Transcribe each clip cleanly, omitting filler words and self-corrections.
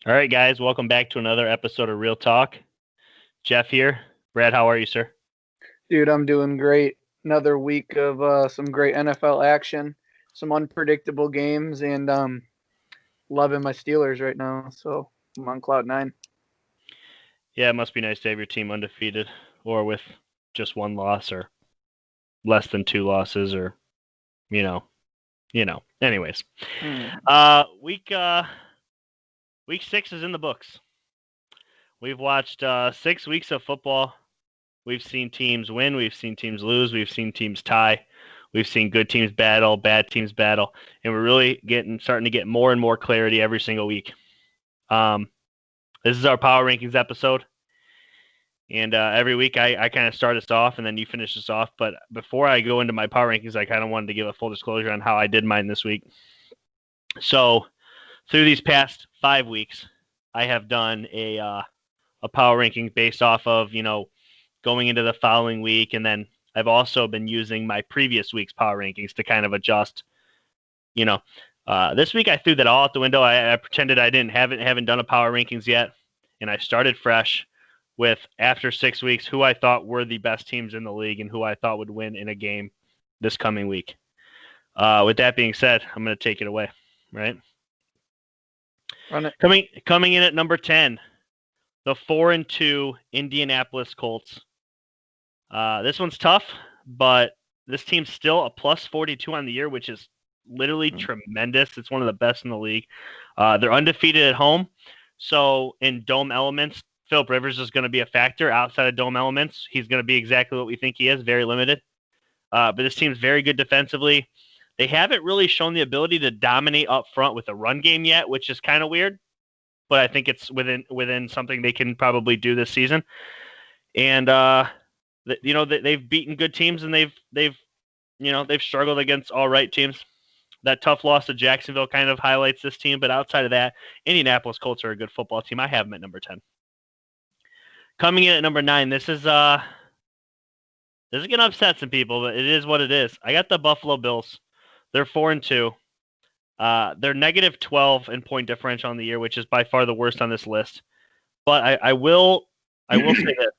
All right, guys, welcome back to another episode of Real Talk. Jeff here. Brad, how are you, sir? Dude, I'm doing great. Another week of some great NFL action, some unpredictable games, and loving my Steelers right now. So I'm on cloud nine. Yeah, it must be nice to have your team undefeated or with just one loss or less than two losses or you know, Anyways, Hmm. week 6 is in the books. We've watched 6 weeks of football. We've seen teams win, we've seen teams lose, we've seen teams tie. We've seen good teams battle, bad teams battle, and we're really starting to get more and more clarity every single week. This is our power rankings episode. And every week I kind of start us off and then you finish us off. But before I go into my power rankings, I kind of wanted to give a full disclosure on how I did mine this week. So through these past 5 weeks, I have done a power ranking based off of, going into the following week. And then I've also been using my previous week's power rankings to kind of adjust, this week I threw that all out the window. I pretended I haven't done a power rankings yet. And I started fresh with, after 6 weeks, who I thought were the best teams in the league and who I thought would win in a game this coming week. With that being said, I'm going to take it away, right? Run it. Coming in at number 10, the 4-2 Indianapolis Colts. This one's tough, but this team's still a plus 42 on the year, which is literally tremendous. It's one of the best in the league. They're undefeated at home. So in dome elements, Philip Rivers is going to be a factor. Outside of dome elements, he's going to be exactly what we think he is, very limited. But this team's very good defensively. They haven't really shown the ability to dominate up front with a run game yet, which is kind of weird. But I think it's within something they can probably do this season. And they've beaten good teams and they've struggled against all right teams. That tough loss to Jacksonville kind of highlights this team, but outside of that, Indianapolis Colts are a good football team. I have them at number 10. Coming in at number 9, this is going to upset some people, but it is what it is. I got the Buffalo Bills. They're 4-2. They're negative 12 in point differential on the year, which is by far the worst on this list. But I will say that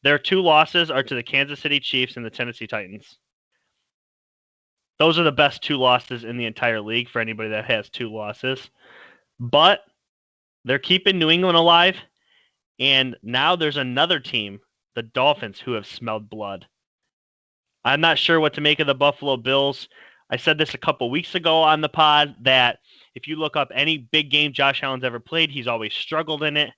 their 2 losses are to the Kansas City Chiefs and the Tennessee Titans. Those are the best 2 losses in the entire league for anybody that has 2 losses. But they're keeping New England alive. And now there's another team, the Dolphins, who have smelled blood. I'm not sure what to make of the Buffalo Bills. I said this a couple weeks ago on the pod that if you look up any big game Josh Allen's ever played, he's always struggled in it.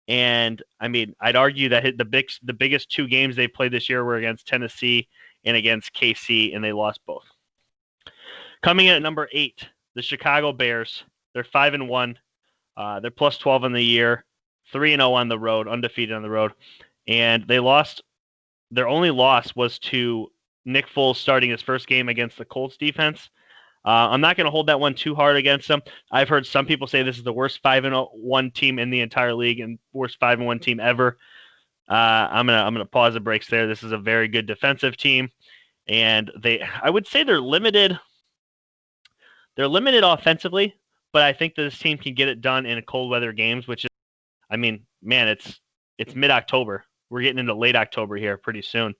And I mean, I'd argue that the biggest 2 games they played this year were against Tennessee and against KC, and they lost both. Coming in at number 8, the Chicago Bears. They're 5-1. They're plus 12 on the year, 3-0 on the road, undefeated on the road, and they lost. Their only loss was to Nick Foles starting his first game against the Colts defense. I'm not going to hold that one too hard against them. I've heard some people say this is the worst 5-1 team in the entire league and worst 5-1 team ever. I'm gonna pause the brakes there. This is a very good defensive team, and I would say they're limited. They're limited offensively, but I think that this team can get it done in cold weather games, which is, I mean, man, it's mid-October. We're getting into late October here pretty soon.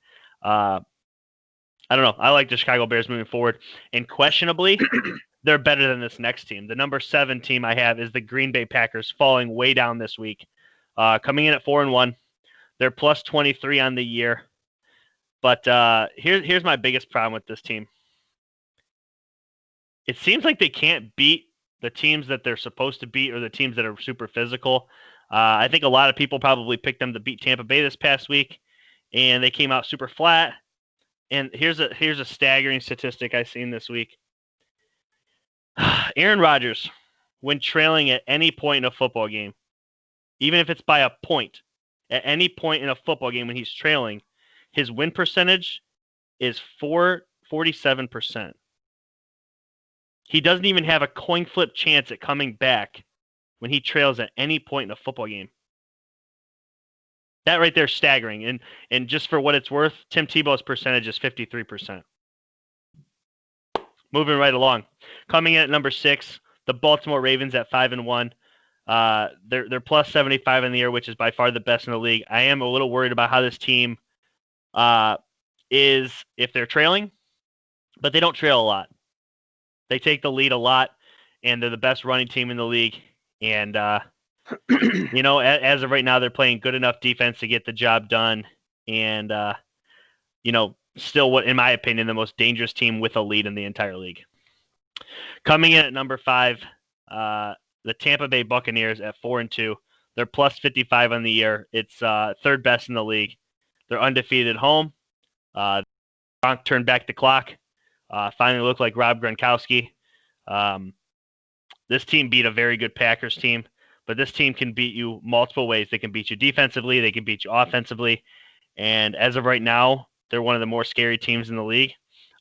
I don't know. I like the Chicago Bears moving forward. And questionably, they're better than this next team. The number 7 team I have is the Green Bay Packers, falling way down this week. Coming in at 4-1. They're plus 23 on the year. But here's my biggest problem with this team. It seems like they can't beat the teams that they're supposed to beat or the teams that are super physical. I think a lot of people probably picked them to beat Tampa Bay this past week, and they came out super flat. And here's a staggering statistic I seen this week. Aaron Rodgers, when trailing at any point in a football game, even if it's by a point, at any point in a football game when he's trailing, his win percentage is 47%. He doesn't even have a coin flip chance at coming back when he trails at any point in a football game. That right there is staggering. And just for what it's worth, Tim Tebow's percentage is 53%. Moving right along. Coming in at number 6, the Baltimore Ravens at 5-1. They're plus 75 in the year, which is by far the best in the league. I am a little worried about how this team is if they're trailing, but they don't trail a lot. They take the lead a lot, and they're the best running team in the league. And as of right now, they're playing good enough defense to get the job done. And still, what in my opinion, the most dangerous team with a lead in the entire league. Coming in at number 5, the Tampa Bay Buccaneers at 4-2. They're plus 55 on the year. It's third best in the league. They're undefeated at home. Gronk turned back the clock. Finally looked like Rob Gronkowski. This team beat a very good Packers team, but this team can beat you multiple ways. They can beat you defensively. They can beat you offensively. And as of right now, they're one of the more scary teams in the league.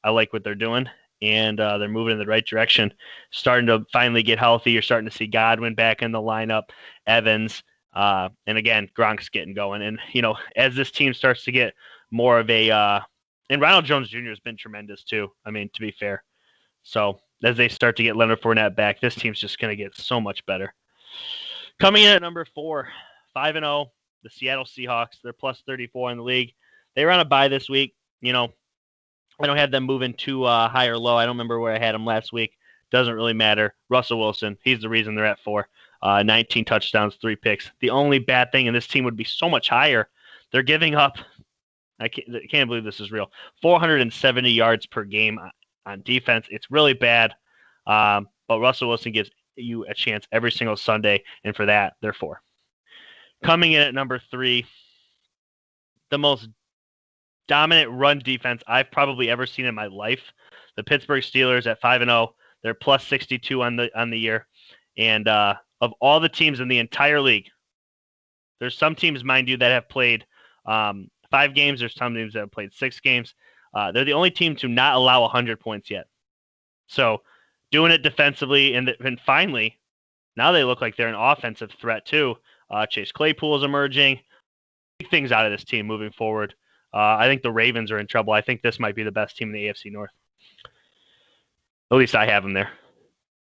I like what they're doing, and they're moving in the right direction. Starting to finally get healthy. You're starting to see Godwin back in the lineup, Evans, and again, Gronk's getting going. And, as this team starts to get more of a and Ronald Jones Jr. has been tremendous too, to be fair. So as they start to get Leonard Fournette back, this team's just going to get so much better. Coming in at number 4, 5-0, the Seattle Seahawks. They're plus 34 in the league. They were on a bye this week. I don't have them moving too high or low. I don't remember where I had them last week. Doesn't really matter. Russell Wilson, he's the reason they're at 4. 19 touchdowns, 3 picks. The only bad thing, and this team would be so much higher, they're giving up, I can't believe this is real, 470 yards per game on defense. It's really bad, but Russell Wilson gives you a chance every single Sunday, and for that, they're 4. Coming in at number 3, the most dominant run defense I've probably ever seen in my life, the Pittsburgh Steelers at 5-0. They're plus 62 on the year, and of all the teams in the entire league, there's some teams, mind you, that have played 5 games. There's some teams that have played 6 games. They're the only team to not allow 100 points yet. So doing it defensively, and finally, now they look like they're an offensive threat too. Chase Claypool is emerging. Big things out of this team moving forward. I think the Ravens are in trouble. I think this might be the best team in the AFC North. At least I have them there.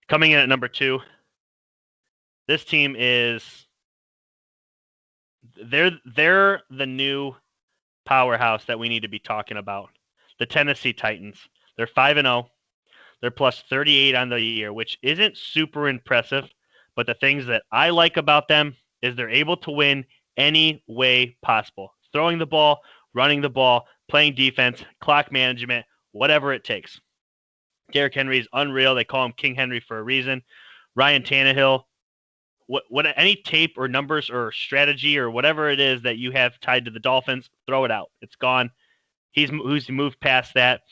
Coming in at number 2, this team is they're the new powerhouse that we need to be talking about. The Tennessee Titans. They're 5-0. They're plus 38 on the year, which isn't super impressive, but the things that I like about them is they're able to win any way possible. Throwing the ball, running the ball, playing defense, clock management, whatever it takes. Derrick Henry is unreal. They call him King Henry for a reason. Ryan Tannehill, what any tape or numbers or strategy or whatever it is that you have tied to the Dolphins, throw it out. It's gone. He's moved past that.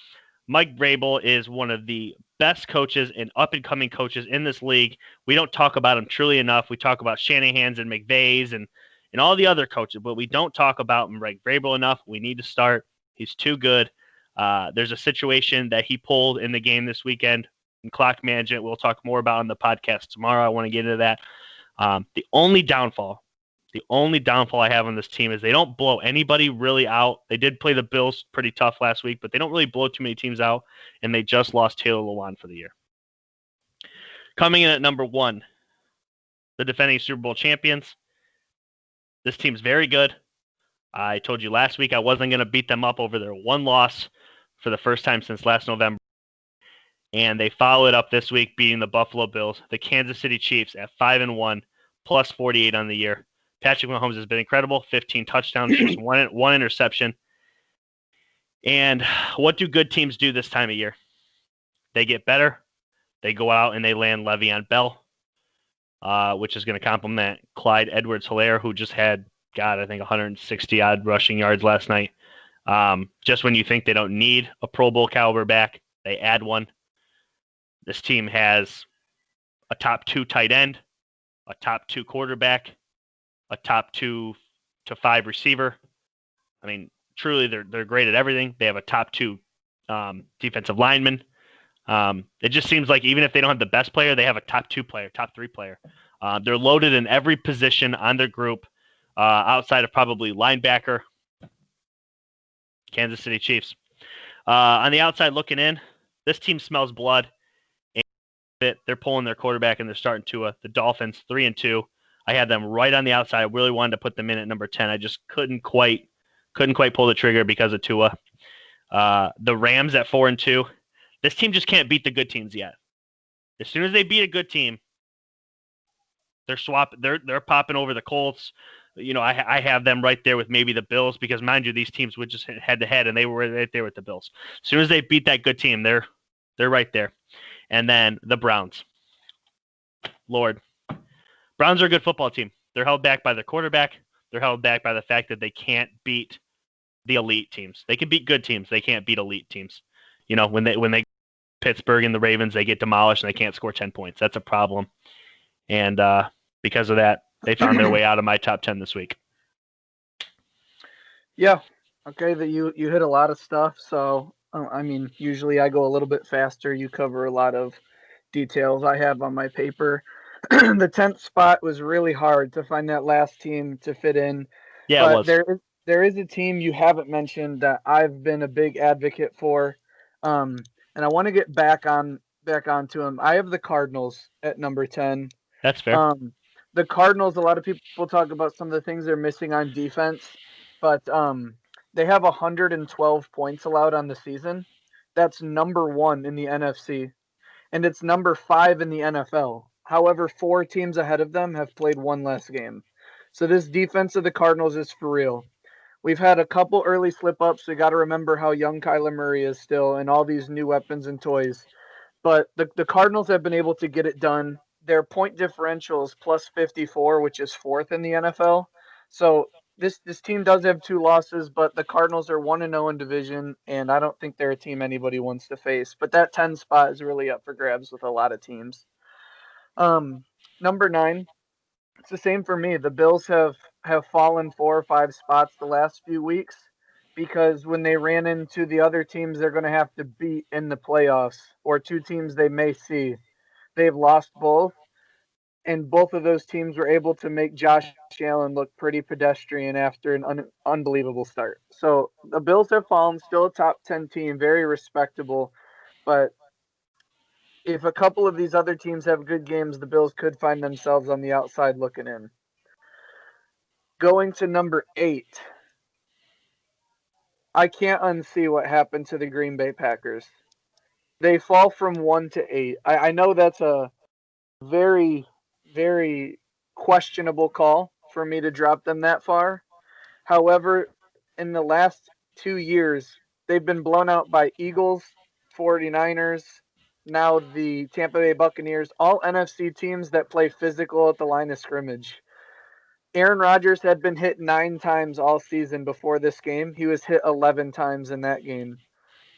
Mike Vrabel is one of the best coaches and up-and-coming coaches in this league. We don't talk about him truly enough. We talk about Shanahan's and McVay's and all the other coaches, but we don't talk about Mike Vrabel enough. We need to start. He's too good. There's a situation that he pulled in the game this weekend in clock management. We'll talk more about on the podcast tomorrow. I want to get into that. The only downfall I have on this team is they don't blow anybody really out. They did play the Bills pretty tough last week, but they don't really blow too many teams out, and they just lost Taylor Lewan for the year. Coming in at number 1, the defending Super Bowl champions. This team's very good. I told you last week I wasn't going to beat them up over their one loss for the first time since last November. And they followed up this week beating the Buffalo Bills, the Kansas City Chiefs at 5-1, plus 48 on the year. Patrick Mahomes has been incredible, 15 touchdowns, just one interception. And what do good teams do this time of year? They get better. They go out and they land Le'Veon Bell, which is going to complement Clyde Edwards-Helaire, who just had, I think 160-odd rushing yards last night. Just when you think they don't need a Pro Bowl caliber back, they add one. This team has a top 2 tight end, a top 2 quarterback, a top 2 to 5 receiver. I mean, truly, they're great at everything. They have a top 2 defensive lineman. It just seems like even if they don't have the best player, they have a top 2 player, top 3 player. They're loaded in every position on their group, outside of probably linebacker. Kansas City Chiefs. On the outside looking in, this team smells blood. They're pulling their quarterback and they're starting to the Dolphins 3-2. I had them right on the outside. I really wanted to put them in at number 10. I just couldn't quite pull the trigger because of Tua. The Rams at 4-2. This team just can't beat the good teams yet. As soon as they beat a good team, they're popping over the Colts. I have them right there with maybe the Bills because, mind you, these teams would just head to head, and they were right there with the Bills. As soon as they beat that good team, they're right there. And then the Browns. Lord, Browns are a good football team. They're held back by their quarterback. They're held back by the fact that they can't beat the elite teams. They can beat good teams. They can't beat elite teams. When they Pittsburgh and the Ravens, they get demolished and they can't score 10 points. That's a problem. And because of that, they found their way out of my top 10 this week. Yeah. Okay, that you hit a lot of stuff. So, usually I go a little bit faster. You cover a lot of details I have on my paper. The 10th spot was really hard to find that last team to fit in. Yeah, but it was. there is a team you haven't mentioned that I've been a big advocate for. And I want to get back onto them. I have the Cardinals at number 10. That's fair. The Cardinals, a lot of people talk about some of the things they're missing on defense, but they have 112 points allowed on the season. That's number 1 in the NFC, and it's number 5 in the NFL. However, 4 teams ahead of them have played one less game. So this defense of the Cardinals is for real. We've had a couple early slip-ups. We got to remember how young Kyler Murray is still and all these new weapons and toys. But the Cardinals have been able to get it done. Their point differential is plus 54, which is 4th in the NFL. So this team does have 2 losses, but the Cardinals are 1-0 in division, and I don't think they're a team anybody wants to face. But that 10 spot is really up for grabs with a lot of teams. Number 9, it's the same for me. The Bills have fallen 4 or 5 spots the last few weeks because when they ran into the other teams they're going to have to beat in the playoffs, or 2 teams they may see, they've lost both, and both of those teams were able to make Josh Allen look pretty pedestrian after an unbelievable start. So the Bills have fallen, still a top 10 team, very respectable, but if a couple of these other teams have good games, the Bills could find themselves on the outside looking in. Going to number 8, I can't unsee what happened to the Green Bay Packers. They fall from 1 to 8. I know that's a very, very questionable call for me to drop them that far. However, in the last 2 years, they've been blown out by Eagles, 49ers, now the Tampa Bay Buccaneers, all NFC teams that play physical at the line of scrimmage. Aaron Rodgers had been hit 9 times all season before this game. He was hit 11 times in that game.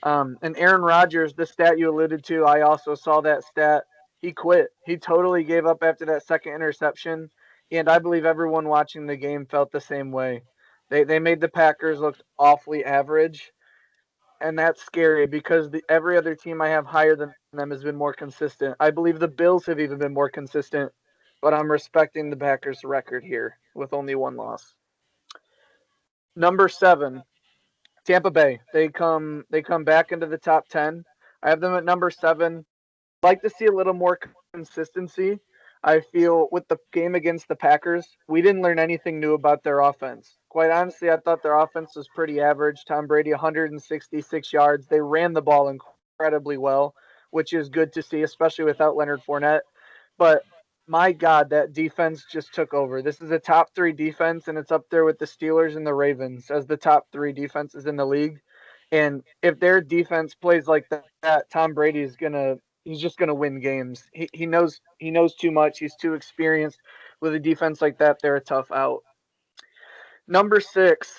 And Aaron Rodgers, the stat you alluded to, I also saw that stat. He quit. He totally gave up after that second interception. And I believe everyone watching the game felt the same way. They made the Packers look awfully average. And that's scary because every other team I have higher than them has been more consistent. I believe the Bills have even been more consistent. But I'm respecting the Packers' record here with only 1 loss. Number 7, Tampa Bay. They come back into the top 10. I have them at number 7. I'd like to see a little more consistency. I feel with the game against the Packers, we didn't learn anything new about their offense. Quite honestly, I thought their offense was pretty average. Tom Brady, 166 yards. They ran the ball incredibly well, which is good to see, especially without Leonard Fournette. But my God, that defense just took over. This is a top 3 defense, and it's up there with the Steelers and the Ravens as the top 3 defenses in the league. And if their defense plays like that, Tom Brady is he's just gonna win games. He knows too much. He's too experienced. With a defense like that, they're a tough out. Number 6,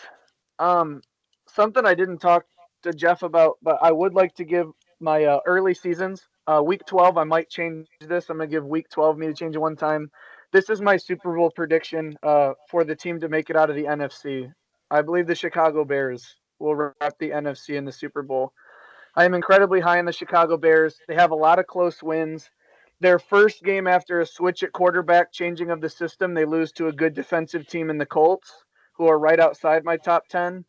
something I didn't talk to Jeff about, but I would like to give my early seasons. Week 12, I might change this. I'm going to give week 12 me to change it one time. This is my Super Bowl prediction for the team to make it out of the NFC. I believe the Chicago Bears will wrap the NFC in the Super Bowl. I am incredibly high on the Chicago Bears. They have a lot of close wins. Their first game after a switch at quarterback, changing of the system, they lose to a good defensive team in the Colts, who are right outside my top 10.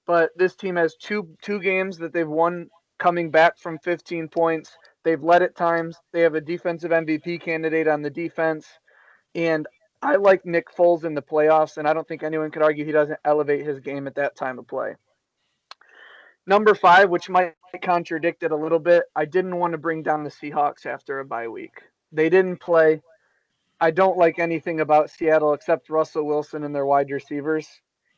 But this team has two games that they've won coming back from 15 points. They've led at times. They have a defensive MVP candidate on the defense. And I like Nick Foles in the playoffs, and I don't think anyone could argue he doesn't elevate his game at that time of play. Number 5, which might contradict it a little bit, I didn't want to bring down the Seahawks after a bye week. They didn't play. I don't like anything about Seattle except Russell Wilson and their wide receivers.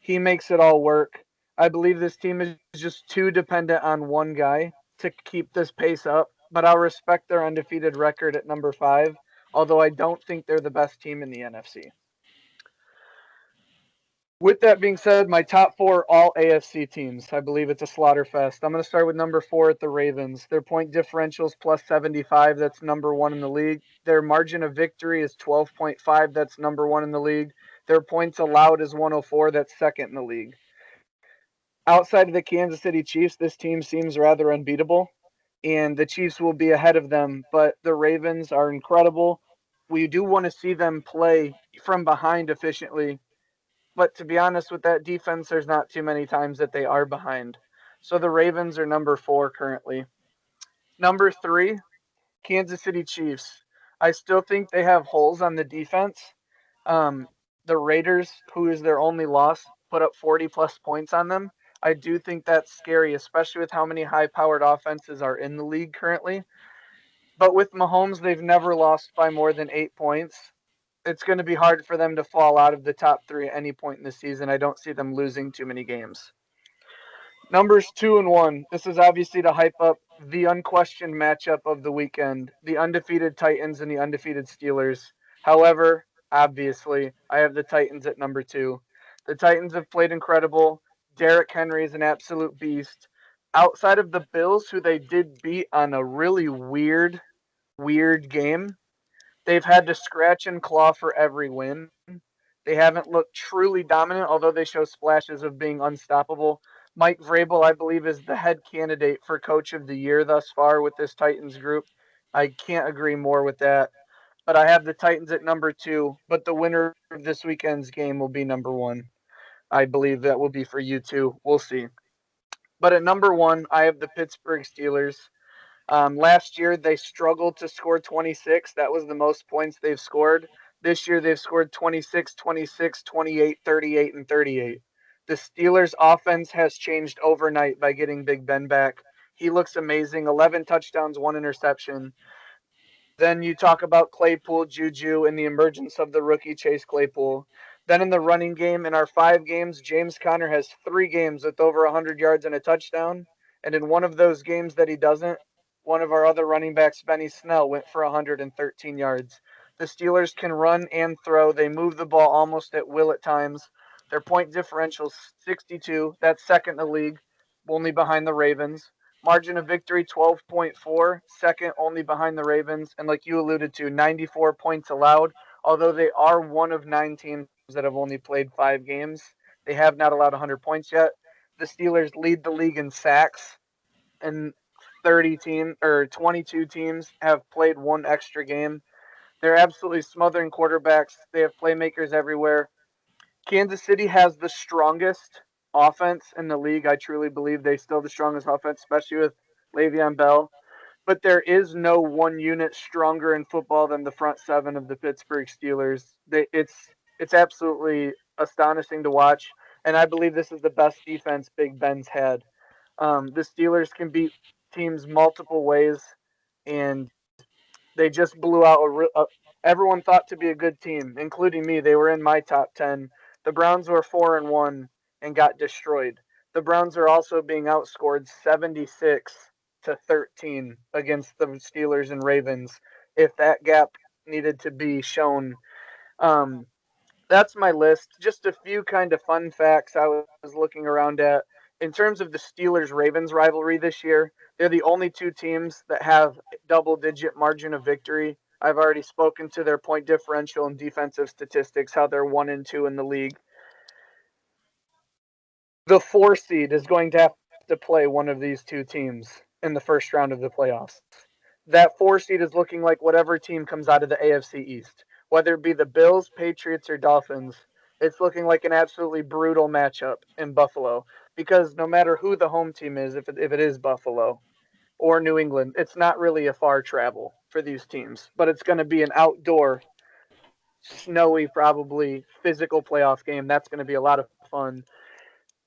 He makes it all work. I believe this team is just too dependent on one guy to keep this pace up, but I'll respect their undefeated record at number 5, although I don't think they're the best team in the NFC. With that being said, my top 4 all AFC teams. I believe it's a slaughter fest. I'm going to start with number 4 at the Ravens. Their point differential is plus 75. That's number 1 in the league. Their margin of victory is 12.5. That's number 1 in the league. Their points allowed is 104. That's second in the league. Outside of the Kansas City Chiefs, this team seems rather unbeatable, and the Chiefs will be ahead of them, but the Ravens are incredible. We do want to see them play from behind efficiently, but to be honest with that defense, there's not too many times that they are behind. So the Ravens are number 4 currently. Number 3, Kansas City Chiefs. I still think they have holes on the defense. Um, the Raiders, who is their only loss, put up 40 plus points on them. I do think that's scary, especially with how many high powered offenses are in the league currently. But with Mahomes, they've never lost by more than 8 points. It's going to be hard for them to fall out of the top 3 at any point in the season. I don't see them losing too many games. Numbers 2 and 1. This is obviously to hype up the unquestioned matchup of the weekend, the undefeated Titans and the undefeated Steelers. However, obviously, I have the Titans at number 2. The Titans have played incredible. Derrick Henry is an absolute beast. Outside of the Bills, who they did beat on a really weird game, they've had to scratch and claw for every win. They haven't looked truly dominant, although they show splashes of being unstoppable. Mike Vrabel, I believe, is the head candidate for Coach of the Year thus far with this Titans group. I can't agree more with that. But I have the Titans at number 2, but the winner of this weekend's game will be number 1. I believe that will be for you too. We'll see. But at number 1, I have the Pittsburgh Steelers. Last year, they struggled to score 26. That was the most points they've scored. This year, they've scored 26, 26, 28, 38, and 38. The Steelers' offense has changed overnight by getting Big Ben back. He looks amazing. 11 touchdowns, 1 interception. Then you talk about Claypool, Juju, and the emergence of the rookie Chase Claypool. Then in the running game, in our 5 games, James Conner has 3 games with over 100 yards and a touchdown. And in one of those games that he doesn't, one of our other running backs, Benny Snell, went for 113 yards. The Steelers can run and throw. They move the ball almost at will at times. Their point differential is 62. That's second in the league, only behind the Ravens. Margin of victory 12.4, second only behind the Ravens. And like you alluded to, 94 points allowed. Although they are one of 9 teams that have only played 5 games, they have not allowed 100 points yet. The Steelers lead the league in sacks, and 22 teams have played 1 extra game. They're absolutely smothering quarterbacks. They have playmakers everywhere. Kansas City has the strongest offense in the league. I truly believe they still the strongest offense, especially with Le'Veon Bell. But there is no one unit stronger in football than the front 7 of the Pittsburgh Steelers. It's absolutely astonishing to watch, and I believe this is the best defense Big Ben's had. The Steelers can beat teams multiple ways, and they just blew out everyone thought to be a good team, including me. They were in my top 10. The Browns were 4-1 and got destroyed. The Browns are also being outscored 76-13 against the Steelers and Ravens. If that gap needed to be shown, um, that's my list. Just a few kind of fun facts I was looking around at. In terms of the Steelers Ravens rivalry this year, they're the only 2 teams that have double digit margin of victory. I've already spoken to their point differential and defensive statistics, how they're 1 and 2 in the league. The 4 seed is going to have to play one of these 2 teams in the first round of the playoffs. That 4 seed is looking like whatever team comes out of the AFC East, whether it be the Bills, Patriots, or Dolphins. It's looking like an absolutely brutal matchup in Buffalo, because no matter who the home team is, if it is Buffalo or New England, it's not really a far travel for these teams, but it's going to be an outdoor snowy, probably physical playoff game. That's going to be a lot of fun.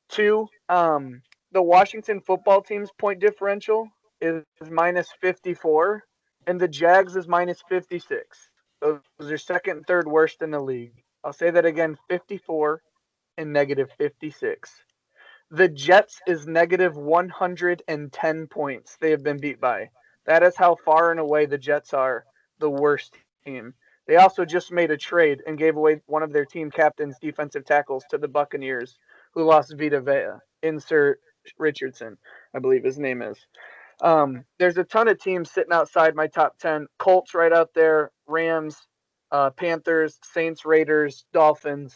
Two, the Washington football team's point differential is minus 54, and the Jags is minus 56. Those are second and third worst in the league. I'll say that again: 54 and negative 56. The Jets is negative 110 points they have been beat by. That is how far and away the Jets are the worst team. They also just made a trade and gave away one of their team captain's defensive tackles to the Buccaneers, who lost Vita Vea. Insert Richardson, I believe his name is. There's a ton of teams sitting outside my top 10. Colts right out there, Rams, Panthers, Saints, Raiders, Dolphins.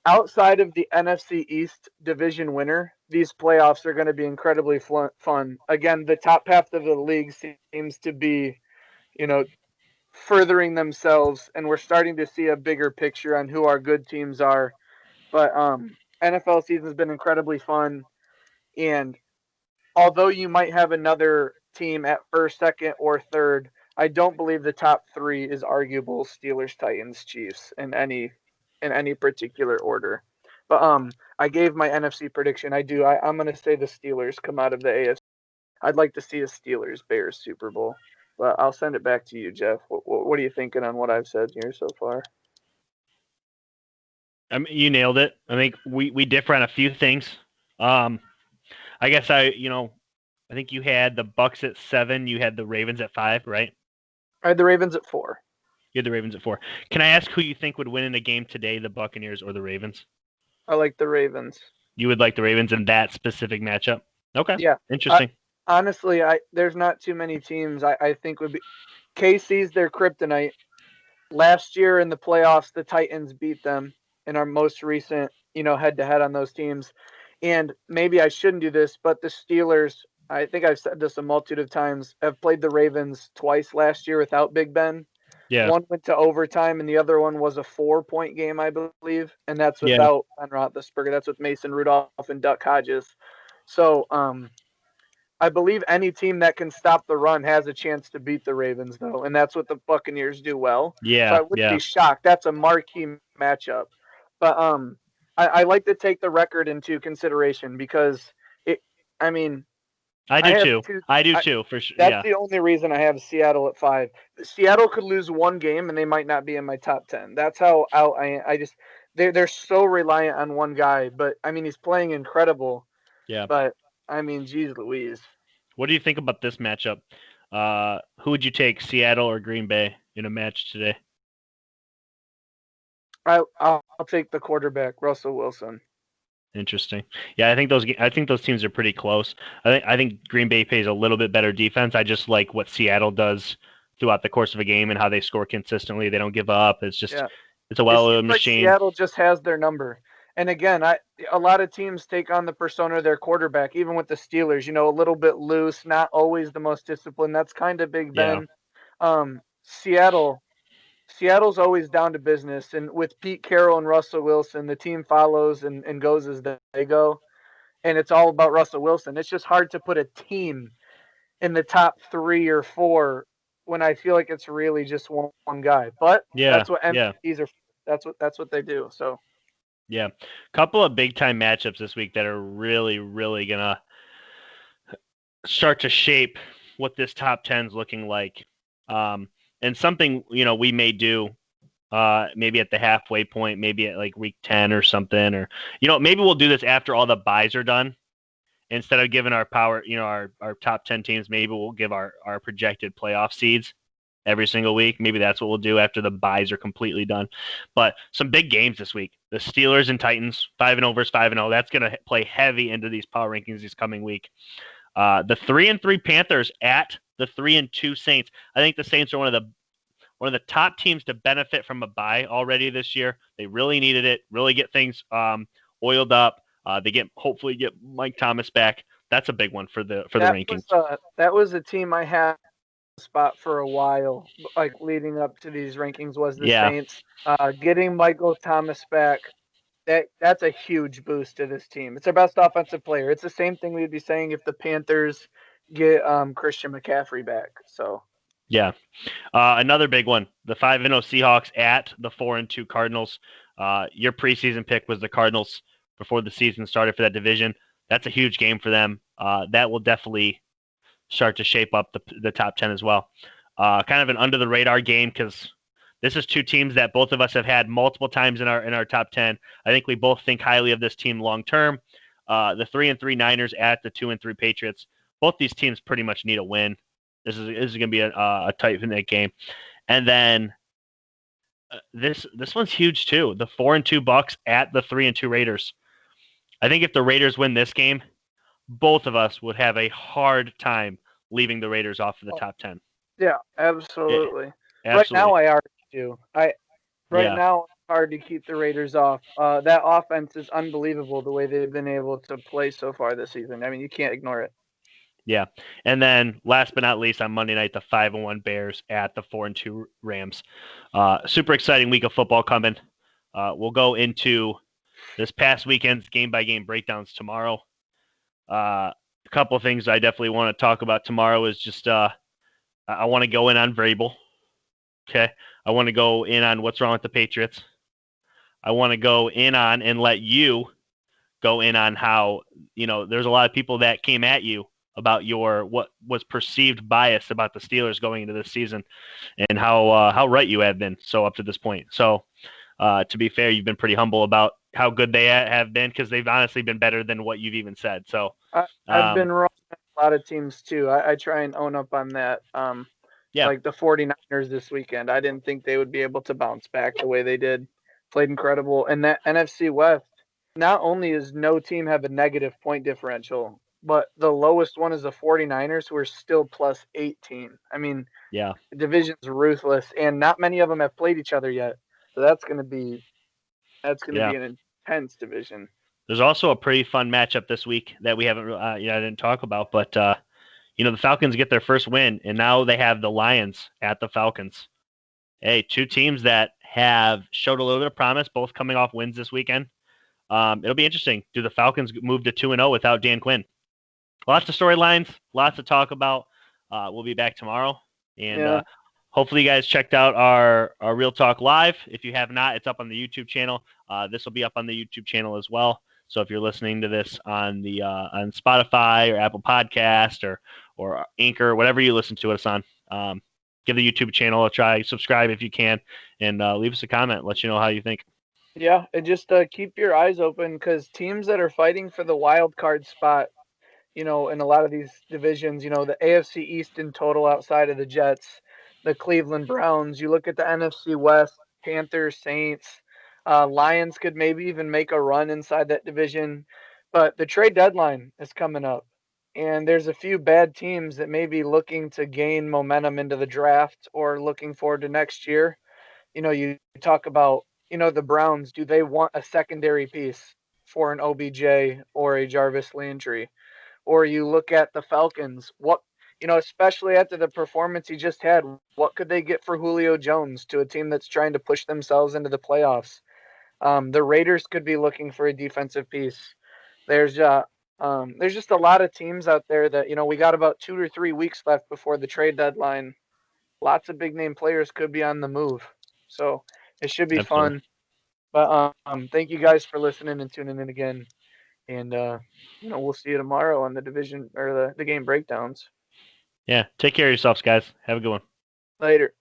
Outside of the NFC East division winner, these playoffs are going to be incredibly fun. Again, the top half of the league seems to be, you know, furthering themselves, and we're starting to see a bigger picture on who our good teams are. But NFL season has been incredibly fun, and although you might have another team at first, second, or third, I don't believe the top three is arguable Steelers, Titans, Chiefs in any particular order. But I gave my NFC prediction. I'm gonna say the Steelers come out of the AFC. I'd like to see a Steelers Bears Super Bowl. But I'll send it back to you, Jeff. What are you thinking on what I've said here so far? I mean, you nailed it. I think we differ on a few things. I guess I think you had the Bucks at 7. You had the Ravens at 5, right? I had the Ravens at 4. You had the Ravens at 4. Can I ask who you think would win in a game today, the Buccaneers or the Ravens? I like the Ravens. You would like the Ravens in that specific matchup? Okay. Yeah. Interesting. Honestly, there's not too many teams I think would be. KC's their kryptonite. Last year in the playoffs, the Titans beat them in our most recent, head to head on those teams. And maybe I shouldn't do this, but the Steelers, I think I've said this a multitude of times, have played the Ravens twice last year without Big Ben. Yeah. One went to overtime, and the other one was a 4-point game, I believe, and that's Yeah. without Ben Roethlisberger. That's with Mason Rudolph and Duck Hodges. So, I believe any team that can stop the run has a chance to beat the Ravens, though, and that's what the Buccaneers do well. Yeah. So I wouldn't be shocked. That's a marquee matchup. But I like to take the record into consideration because I mean, I do too. I do too, for sure. That's the only reason I have Seattle at 5. Seattle could lose one game and they might not be in my top 10. That's how out I just they're so reliant on one guy. But I mean, he's playing incredible. Yeah. But I mean, geez Louise. What do you think about this matchup? Who would you take, Seattle or Green Bay, in a match today? I'll take the quarterback, Russell Wilson. Interesting. Yeah, I think those teams are pretty close. I think Green Bay plays a little bit better defense. I just like what Seattle does throughout the course of a game and how they score consistently. They don't give up. It's just it's a well-oiled machine. Like Seattle just has their number. And again, a lot of teams take on the persona of their quarterback, even with the Steelers, a little bit loose, not always the most disciplined. That's kind of Big Ben. Seattle's always down to business, and with Pete Carroll and Russell Wilson, the team follows and goes as they go, and it's all about Russell Wilson. It's just hard to put a team in the top 3 or 4 when I feel like it's really just one guy. But that's what MVPs are. That's what they do. So yeah, couple of big time matchups this week that are really gonna start to shape what this top 10 is looking like. And something, we may do maybe at the halfway point, maybe at like week 10 or something, or, maybe we'll do this after all the buys are done. Instead of giving our power, our top 10 teams, maybe we'll give our projected playoff seeds every single week. Maybe that's what we'll do after the buys are completely done. But some big games this week. The Steelers and Titans, 5-0 versus 5-0. That's going to play heavy into these power rankings this coming week. The 3-3 Panthers at the 3-2 Saints. I think the Saints are one of the top teams to benefit from a bye already this year. They really needed it. Really get things oiled up. They hopefully get Mike Thomas back. That's a big one for the rankings. That was a team I had spot for a while, like leading up to these rankings, was the Saints. Getting Michael Thomas back. That's a huge boost to this team. It's their best offensive player. It's the same thing we'd be saying if the Panthers get Christian McCaffrey back. So Yeah. Another big one, the 5-0 Seahawks at the 4-2 Cardinals. Your preseason pick was the Cardinals before the season started for that division. That's a huge game for them. That will definitely start to shape up the top 10 as well. Kind of an under the radar game because this is two teams that both of us have had multiple times in our top 10. I think we both think highly of this team long term. The 3-3 Niners at the 2-3 Patriots. Both these teams pretty much need a win. This is going to be a tight knit game. And then this one's huge too. The 4-2 Bucks at the 3-2 Raiders. I think if the Raiders win this game, both of us would have a hard time leaving the Raiders off of the top 10. Yeah, absolutely. Right Absolutely. now, I already do. Right Yeah. now, it's hard to keep the Raiders off. That offense is unbelievable the way they've been able to play so far this season. I mean, you can't ignore it. Yeah. And then last but not least on Monday night, the 5-1 Bears at the 4-2 Rams. Super exciting week of football coming. We'll go into this past weekend's game by game breakdowns tomorrow. A couple of things I definitely want to talk about tomorrow is just I want to go in on Vrabel. Okay. I want to go in on what's wrong with the Patriots. I want to go in on and let you go in on how, there's a lot of people that came at you about what was perceived bias about the Steelers going into this season and how right you have been so up to this point. So to be fair, you've been pretty humble about how good they have been because they've honestly been better than what you've even said. So I've been wrong on a lot of teams too. I try and own up on that. Yeah. Like the 49ers this weekend, I didn't think they would be able to bounce back the way they did. Played incredible. And that NFC West, not only does no team have a negative point differential, but the lowest one is the 49ers, who are still plus 18. I mean, Yeah. the division's ruthless, and not many of them have played each other yet. So that's going to be an intense division. There's also a pretty fun matchup this week that we haven't, I didn't talk about, but the Falcons get their first win, and now they have the Lions at the Falcons. Hey, two teams that have showed a little bit of promise, both coming off wins this weekend. It'll be interesting. Do the Falcons move to 2-0 without Dan Quinn? Lots of storylines, lots to talk about. We'll be back tomorrow, and hopefully you guys checked out our Real Talk Live. If you have not, it's up on the YouTube channel. This will be up on the YouTube channel as well. So if you're listening to this on the on Spotify or Apple Podcast or Anchor, whatever you listen to us on, give the YouTube channel a try. Subscribe if you can, and leave us a comment. Let you know how you think. Yeah, and just keep your eyes open because teams that are fighting for the wild card spot, in a lot of these divisions, the AFC East in total outside of the Jets, the Cleveland Browns. You look at the NFC West, Panthers, Saints, Lions could maybe even make a run inside that division. But the trade deadline is coming up, and there's a few bad teams that may be looking to gain momentum into the draft or looking forward to next year. You talk about, the Browns, do they want a secondary piece for an OBJ or a Jarvis Landry? Or you look at the Falcons, especially after the performance he just had, what could they get for Julio Jones to a team that's trying to push themselves into the playoffs? The Raiders could be looking for a defensive piece. There's just a lot of teams out there that, we got about 2 or 3 weeks left before the trade deadline. Lots of big name players could be on the move. So it should be Absolutely. fun. But thank you guys for listening and tuning in again. And we'll see you tomorrow on the division or the game breakdowns. Yeah. Take care of yourselves, guys. Have a good one. Later.